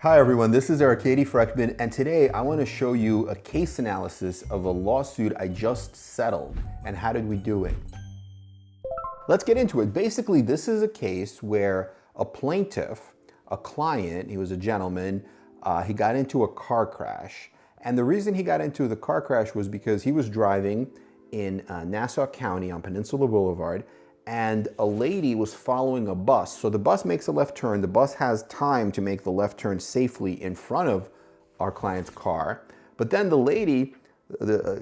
Hi everyone, this is Arkady Frekhtman, and today I want to show you a case analysis of a lawsuit I just settled. And how did we do it? Let's get into it. Basically, this is a case where a plaintiff, a client, he was a gentleman, he got into a car crash. And the reason he got into the car crash was because he was driving in Nassau County on Peninsula Boulevard, and a lady was following a bus. So the bus makes a left turn. The bus has time to make the left turn safely in front of our client's car. But then the lady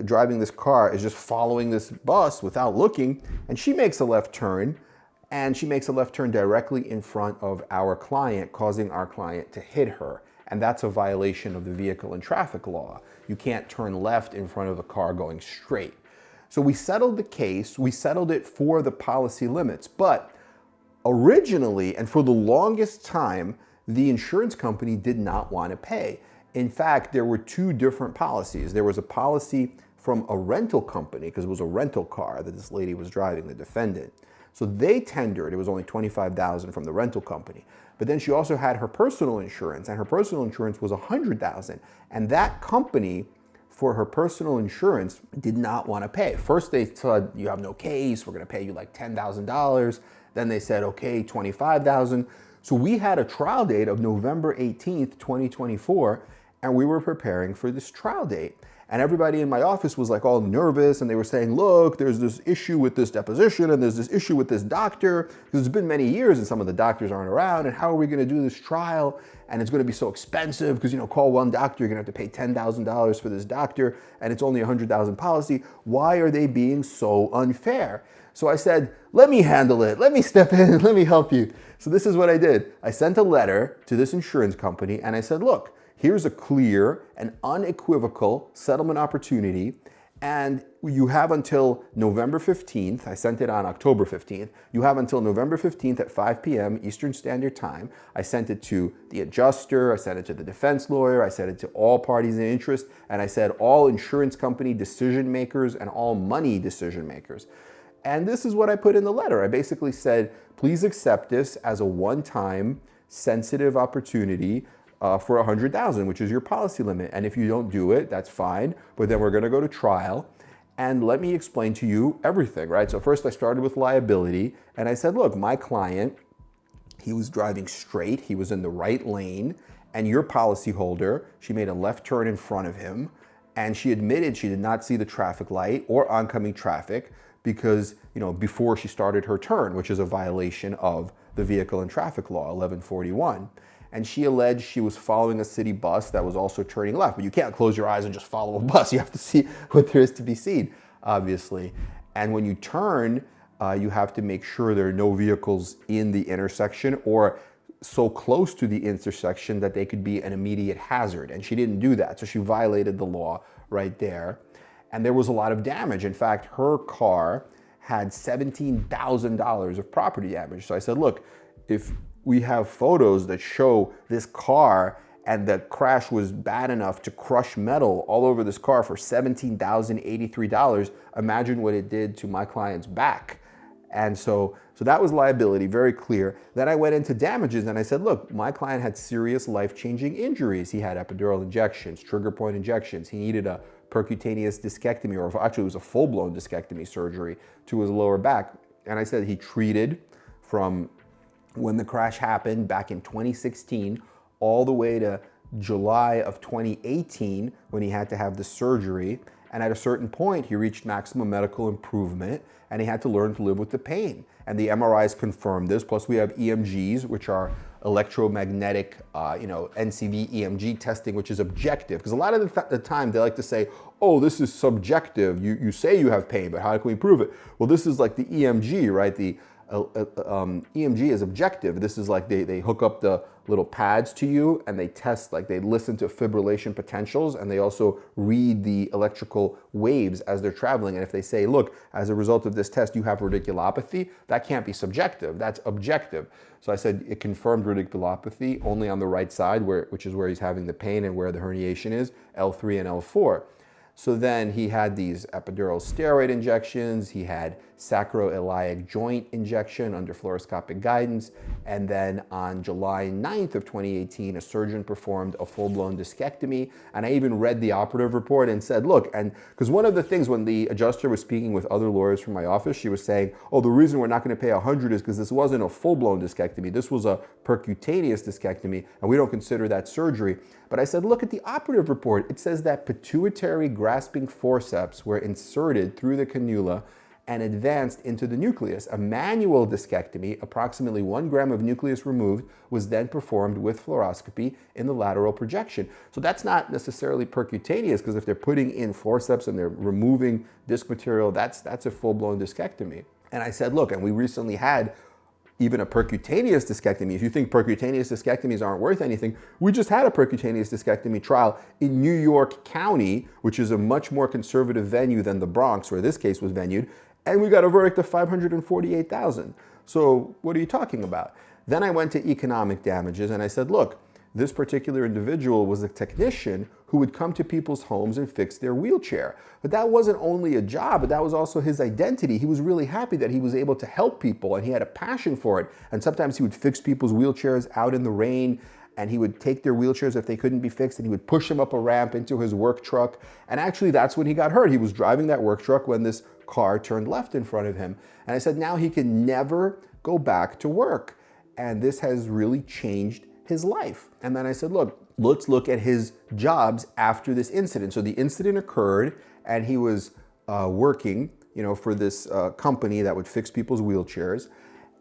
driving this car is just following this bus without looking, and she makes a left turn, and she makes a left turn directly in front of our client, causing our client to hit her. And that's a violation of the vehicle and traffic law. You can't turn left in front of a car going straight. So we settled the case, we settled it for the policy limits, but originally, and for the longest time, the insurance company did not want to pay. In fact, there were two different policies. There was a policy from a rental company, because it was a rental car that this lady was driving, the defendant. So they tendered, it was only $25,000 from the rental company. But then she also had her personal insurance, and her personal insurance was $100,000. And that company, for her personal insurance, did not want to pay. First they said, you have no case, we're going to pay you like $10,000. Then they said, okay, $25,000. So we had a trial date of November 18th, 2024, and we were preparing for this trial date. And everybody in my office was like all nervous, and they were saying, look, there's this issue with this deposition, and there's this issue with this doctor, because it's been many years and some of the doctors aren't around, and how are we going to do this trial? And it's going to be so expensive, because, call one doctor, you're going to have to pay $10,000 for this doctor, and it's only $100,000 policy. Why are they being so unfair? So I said, let me handle it. Let me step in. Let me help you. So this is what I did. I sent a letter to this insurance company, and I said, look, here's a clear and unequivocal settlement opportunity, and you have until November 15th. I sent it on October 15th. You have until November 15th at 5 p.m. Eastern Standard Time. I sent it to the adjuster, I sent it to the defense lawyer, I sent it to all parties in interest, and I said all insurance company decision makers and all money decision makers. And this is what I put in the letter. I basically said, please accept this as a one-time sensitive opportunity for $100,000, which is your policy limit. And if you don't do it, that's fine, but then we're gonna go to trial, and let me explain to you everything, right? So first I started with liability, and I said, look, my client, he was driving straight, he was in the right lane, and your policyholder, she made a left turn in front of him, and she admitted she did not see the traffic light or oncoming traffic because, before she started her turn, which is a violation of the vehicle and traffic law, 1141. And she alleged she was following a city bus that was also turning left. But you can't close your eyes and just follow a bus. You have to see what there is to be seen, obviously. And when you turn, you have to make sure there are no vehicles in the intersection or so close to the intersection that they could be an immediate hazard. And she didn't do that. So she violated the law right there. And there was a lot of damage. In fact, her car had $17,000 of property damage. So I said, look, if we have photos that show this car and the crash was bad enough to crush metal all over this car for $17,083. Imagine what it did to my client's back. And so that was liability, very clear. Then I went into damages and I said, look, my client had serious life-changing injuries. He had epidural injections, trigger point injections. He needed a percutaneous discectomy, or actually it was a full-blown discectomy surgery to his lower back. And I said he treated from when the crash happened back in 2016 all the way to July of 2018 when he had to have the surgery. And at a certain point, he reached maximum medical improvement and he had to learn to live with the pain. And the MRIs confirmed this. Plus we have EMGs, which are electromagnetic, NCV EMG testing, which is objective. Because a lot of the time they like to say, oh, this is subjective. You say you have pain, but how can we prove it? Well, this is like the EMG, right? The EMG is objective. This is like they hook up the little pads to you and they test, like they listen to fibrillation potentials, and they also read the electrical waves as they're traveling. And if they say, look, as a result of this test, you have radiculopathy, that can't be subjective, that's objective. So I said it confirmed radiculopathy only on the right side, which is where he's having the pain and where the herniation is, L3 and L4. So then he had these epidural steroid injections, he had sacroiliac joint injection under fluoroscopic guidance, and then on July 9th of 2018, a surgeon performed a full-blown discectomy, and I even read the operative report and said, look, and because one of the things when the adjuster was speaking with other lawyers from my office, she was saying, oh, the reason we're not going to pay 100 is because this wasn't a full-blown discectomy, this was a percutaneous discectomy, and we don't consider that surgery. But I said, look at the operative report. It says that pituitary grasping forceps were inserted through the cannula and advanced into the nucleus. A manual discectomy, approximately 1 gram of nucleus removed, was then performed with fluoroscopy in the lateral projection. So that's not necessarily percutaneous, because if they're putting in forceps and they're removing disc material, that's a full-blown discectomy. And I said, look, and we recently had even a percutaneous discectomy. If you think percutaneous discectomies aren't worth anything, we just had a percutaneous discectomy trial in New York County, which is a much more conservative venue than the Bronx, where this case was venued, and we got a verdict of $548,000. So what are you talking about? Then I went to economic damages and I said, look, this particular individual was a technician who would come to people's homes and fix their wheelchair. But that wasn't only a job, but that was also his identity. He was really happy that he was able to help people, and he had a passion for it. And sometimes he would fix people's wheelchairs out in the rain, and he would take their wheelchairs if they couldn't be fixed, and he would push them up a ramp into his work truck. And actually, that's when he got hurt. He was driving that work truck when this car turned left in front of him. And I said, now he can never go back to work. And this has really changed his life. And then I said, look, let's look at his jobs after this incident. So the incident occurred, and he was working, for this company that would fix people's wheelchairs.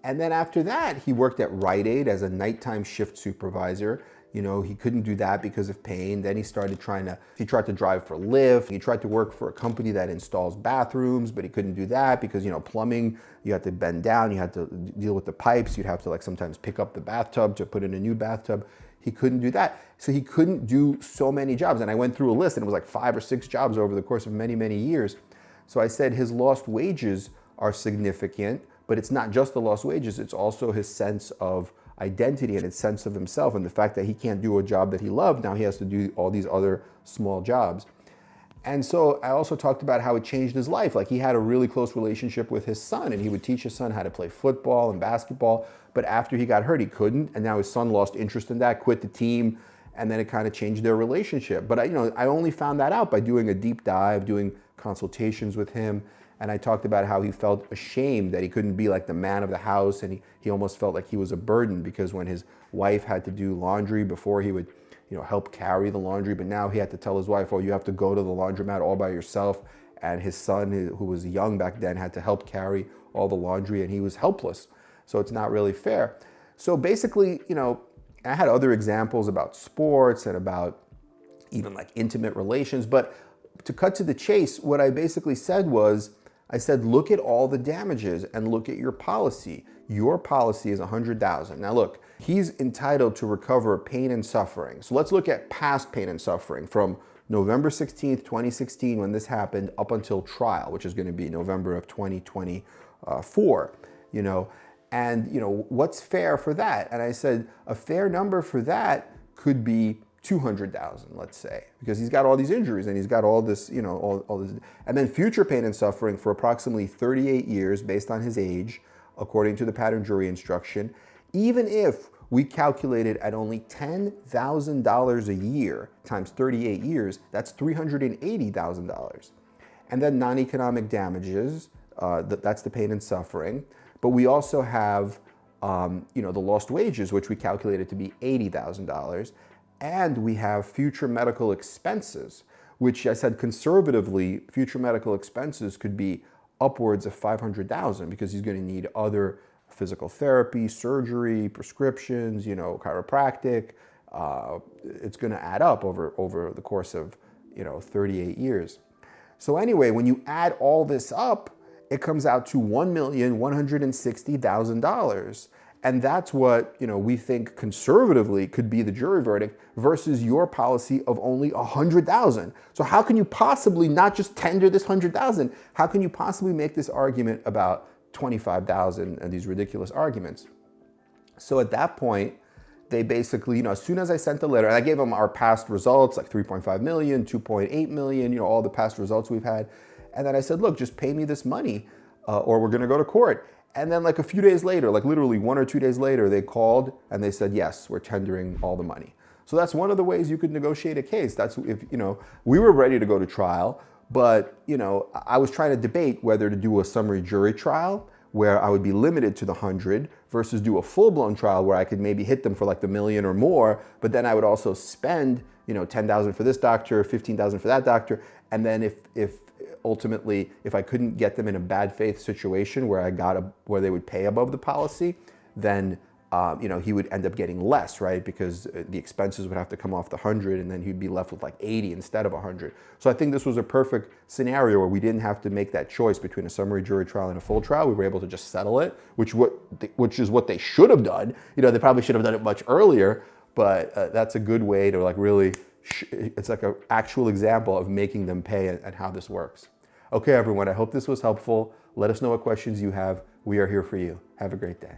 And then after that, he worked at Rite Aid as a nighttime shift supervisor. He couldn't do that because of pain. Then he tried to drive for Lyft. He tried to work for a company that installs bathrooms, but he couldn't do that because, plumbing, you had to bend down, you had to deal with the pipes, you'd have to sometimes pick up the bathtub to put in a new bathtub. He couldn't do that. So he couldn't do so many jobs. And I went through a list, and it was like 5 or 6 jobs over the course of many, many years. So I said his lost wages are significant, but it's not just the lost wages, it's also his sense of identity and his sense of himself, and the fact that he can't do a job that he loved, now he has to do all these other small jobs. And so I also talked about how it changed his life. Like, he had a really close relationship with his son, and he would teach his son how to play football and basketball, but after he got hurt, he couldn't, and now his son lost interest in that, quit the team, and then it kind of changed their relationship. But I only found that out by doing a deep dive, doing consultations with him. And I talked about how he felt ashamed that he couldn't be like the man of the house, and he almost felt like he was a burden, because when his wife had to do laundry, before he would help carry the laundry, but now he had to tell his wife, oh, you have to go to the laundromat all by yourself. And his son, who was young back then, had to help carry all the laundry, and he was helpless. So it's not really fair. So basically, I had other examples about sports and about even like intimate relations, but to cut to the chase, what I basically said was, I said, look at all the damages and look at your policy. Your policy is $100,000. Now look, he's entitled to recover pain and suffering. So let's look at past pain and suffering from November 16th, 2016, when this happened, up until trial, which is going to be November of 2024, and what's fair for that? And I said, a fair number for that could be $200,000, let's say, because he's got all these injuries and he's got all this, all this, and then future pain and suffering for approximately 38 years based on his age, according to the pattern jury instruction. Even if we calculated at only $10,000 a year times 38 years, that's $380,000. And then non-economic damages, that's the pain and suffering. But we also have, the lost wages, which we calculated to be $80,000. And we have future medical expenses, which I said conservatively, future medical expenses could be upwards of $500,000, because he's going to need other physical therapy, surgery, prescriptions, chiropractic. It's going to add up over the course of 38 years. So anyway, when you add all this up, it comes out to $1,160,000. And that's what we think conservatively could be the jury verdict, versus your policy of only $100,000. So how can you possibly not just tender this $100,000? How can you possibly make this argument about $25,000 and these ridiculous arguments? So at that point, they basically, as soon as I sent the letter, and I gave them our past results, like 3.5 million, 2.8 million, all the past results we've had. And then I said, look, just pay me this money or we're gonna go to court. And then like a few days later, like literally 1 or 2 days later, they called and they said, yes, we're tendering all the money. So that's one of the ways you could negotiate a case. That's if, we were ready to go to trial, but, I was trying to debate whether to do a summary jury trial where I would be limited to the 100 versus do a full-blown trial where I could maybe hit them for like the million or more, but then I would also spend, 10,000 for this doctor, 15,000 for that doctor. And then if ultimately, if I couldn't get them in a bad faith situation where where they would pay above the policy, then he would end up getting less, right? Because the expenses would have to come off the 100 and then he'd be left with like 80 instead of 100. So I think this was a perfect scenario where we didn't have to make that choice between a summary jury trial and a full trial. We were able to just settle it, which is what they should have done. They probably should have done it much earlier, but that's a good way to like really, it's like an actual example of making them pay and how this works. Okay, everyone, I hope this was helpful. Let us know what questions you have. We are here for you. Have a great day.